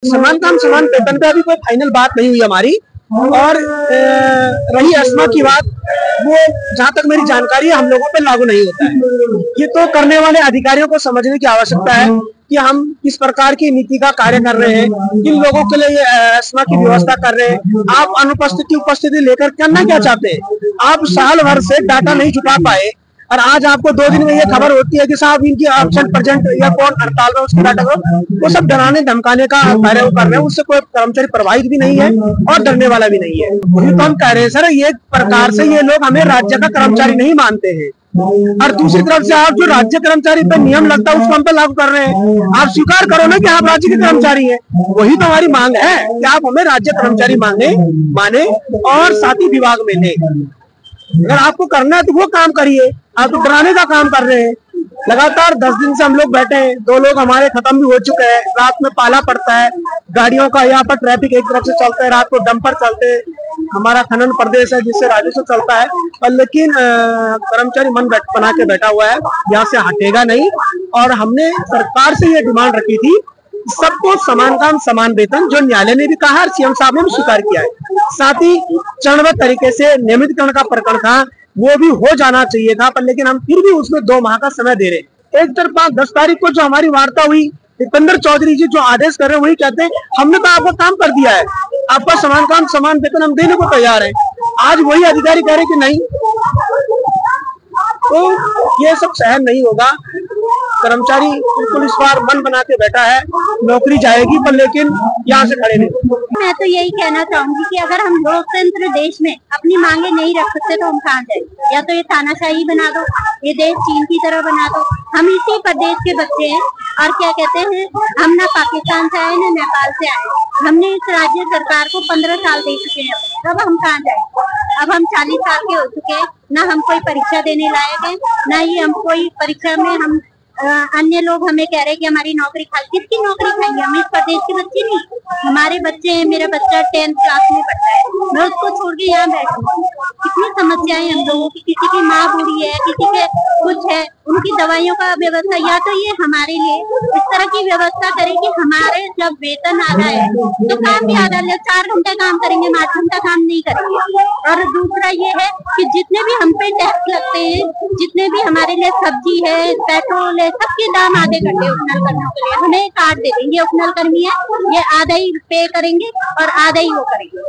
समान काम समान वेतन पे अभी कोई फाइनल बात नहीं हुई हमारी। और रही एस्मा की बात, वो जहाँ तक मेरी जानकारी है हम लोगों पे लागू नहीं होता है। ये तो करने वाले अधिकारियों को समझने की आवश्यकता है कि हम किस प्रकार की नीति का कार्य कर रहे हैं, किन लोगों के लिए एस्मा की व्यवस्था कर रहे हैं। आप अनुपस्थिति उपस्थिति लेकर करना क्या चाहते हैं? आप साल भर से डाटा नहीं छुपा पाए और आज आपको 2 दिन में ये खबर होती है कि साहब इनकी एब्सेंट प्रेजेंट या कौन हड़ताल में उसके डाटा वो सब डराने धमकाने का कार्य वो कर रहे हैं। उससे कोई कर्मचारी प्रभावित भी नहीं है और डरने वाला भी नहीं है। वही तो हम कह रहे हैं सर, ये प्रकार से ये लोग हमें राज्य का कर्मचारी नहीं मानते हैं। और दूसरी तरफ से आप जो राज्य कर्मचारी पे नियम लगता है उसको हम पे लागू कर रहे हैं। आप स्वीकार करो ना कि आप राज्य के कर्मचारी हैं। वही तो हमारी मांग है कि आप हमें राज्य कर्मचारी माने और साथ ही विभाग में ले। अगर आपको करना है तो वो काम करिए, आप तो डराने का काम कर रहे हैं। लगातार 10 दिन से हम लोग बैठे हैं, 2 लोग हमारे खत्म भी हो चुके हैं। रात में पाला पड़ता है, गाड़ियों का यहाँ पर ट्रैफिक एक तरफ से चलता है, रात को डंपर चलते हैं। हमारा खनन प्रदेश है जिससे राजस्व चलता है, और लेकिन कर्मचारी मन बना के बैठा हुआ है, यहाँ से हटेगा नहीं। और हमने सरकार से ये डिमांड रखी थी सबको समान काम समान वेतन, जो न्यायालय ने भी कहा और सीएम साहब ने भी स्वीकार किया है। साथ ही चरणबद्ध तरीके से नियमितकरण का प्रकरण था वो भी हो जाना चाहिए था, पर लेकिन हम फिर भी उसमें 2 माह का समय दे रहे। एक तरफा 10 तारीख को जो हमारी वार्ता हुई, दीपेंद्र चौधरी जी जो आदेश कर रहे हैं वही कहते हैं हमने तो आपका काम कर दिया है, आपका समान काम समान वेतन हम देने को तैयार है। आज वही अधिकारी कह रहे कि नहीं, तो ये सब सहन नहीं होगा। कर्मचारी बिल्कुल इस बार मन बना के बैठा है, नौकरी जाएगी पर लेकिन यहाँ से खड़े नहीं। मैं तो यही कहना चाहूंगी कि अगर हम लोकतंत्र देश में अपनी मांगे नहीं रख सकते तो हम कहाँ जाए? या तो ये तानाशाही बना दो, ये देश चीन की तरह बना दो। हम इसी प्रदेश के बच्चे हैं और क्या कहते हैं, हम ना पाकिस्तान से आए ना नेपाल से आए। हमने इस राज्य सरकार को 15 साल दे चुके हैं, अब हम कहाँ जाए? अब हम 40 साल के हो चुके हैं, ना हम कोई परीक्षा देने लायक है, ना ही हम कोई परीक्षा में हम अन्य लोग हमें कह रहे हैं कि हमारी नौकरी खाई। किसकी नौकरी खाएंगे? हम इस प्रदेश के बच्चे नहीं, हमारे बच्चे हैं। मेरा बच्चा 10th क्लास में पढ़ता है, मैं उसको छोड़ के यहाँ बैठी। कितनी समस्याएं हम लोगों की, किसी की माँ बूढ़ी है, किसी के कुछ है, उनकी दवाइयों का व्यवस्था। या तो ये हमारे लिए इस तरह की व्यवस्था करे कि हमारे जब वेतन आधा है तो काम भी आधा ले, 4 घंटे काम करेंगे, 8 घंटा काम नहीं करेंगे। और दूसरा ये है कि जितने भी हम पे टैक्स लगते हैं, जितने भी हमारे लिए सब्जी है, पेट्रोल है, सबके दाम आधे कर दे उपनल कर्मियों के लिए। हमें कार्ड दे देंगे, उपनल कर्मी है, ये आधा ही पे करेंगे और आधा ही वो करेंगे।